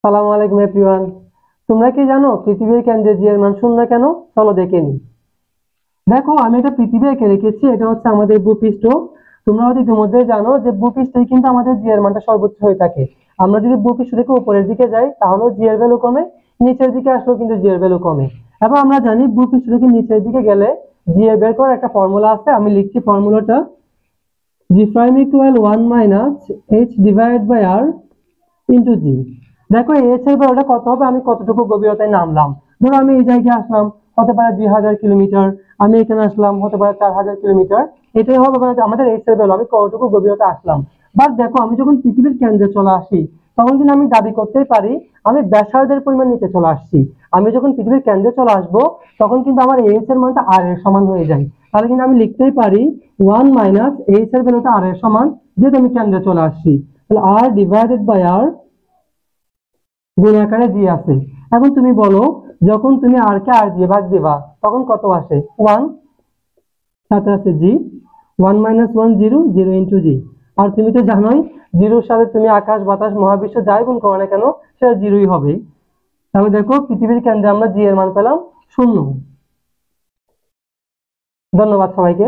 সালামু আলাইকুম এভরিওয়ান। তোমরা কি জানো পৃথিবীর কেন্দ্রে জি এর মান শূন্য কেন? চলো দেখে নিই। দেখো, আমি একটা পৃথিবী এঁকে রেখেছি, এটা হচ্ছে আমাদের ভূপৃষ্ঠ। তোমরা হয়তো ইতিমধ্যে জানো যে ভূপৃষ্ঠে কিন্তু আমাদের জি এর মানটা সর্বোচ্চ হয়ে থাকে। আমরা যদি ভূপৃষ্ঠ থেকে উপরের দিকে যাই তাহলেও জি এর ভ্যালু কমে, নিচের দিকে আসলেও কিন্তু জি এর ভ্যালু কমে। এবং আমরা জানি ভূপৃষ্ঠ থেকে নিচের দিকে গেলে জি এর বের করার একটা ফর্মুলা আছে, আমি লিখছি ফর্মুলাটা। G prime equal 1 minus H divide by R into G. দেখো এইচ এর ভ্যালুটা কত হবে, আমি কতটুকু গভীরতায় নামলাম। ধরো আমি এই জায়গায় আসলাম, হতে পারে 2000 কিলোমিটার। আমি এখানে আসলাম, হতে পারে 4000 কিলোমিটার। এটাই হবে মানে আমাদের এইচ এর ভ্যালু, আমি কতটুকু গভীরতা আসলাম। বাট দেখো, আমি যখন পৃথিবীর কেন্দ্রে চলে আসি তখন কিন্তু আমি দাবি করতেই পারি আমি ব্যাসার্ধের পরিমাণ নিচে চলে আসছি। আমি যখন পৃথিবীর কেন্দ্রে চলে আসবো তখন কিন্তু আমার এইচ এর মানটা আর এর সমান হয়ে যায়। তাহলে কিন্তু আমি লিখতেই পারি 1 মাইনাস এইচ এর ভ্যালুটা আর এর সমান, যেহেতু আমি কেন্দ্রে চলে আসছি। তাহলে আর ডিভাইডেড বাই আর গুণ আকারে জি আছে। এখন তুমি বলো, যখন তুমি আর কে আর দিয়ে ভাগ দিবা তখন কত আসে? 1, সাথে আছে জি। 1 মাইনাস 1 জিরো, জিরো ইন্টু জি। আর তুমি তো জানোই জিরোর সাথে তুমি আকাশ বাতাস মহাবিশ্ব যাই গুণ করো না কেন সেটা জিরোই হবে। তাহলে দেখো পৃথিবীর কেন্দ্রে আমরা জি এর মান পেলাম শূন্য। ধন্যবাদ সবাইকে।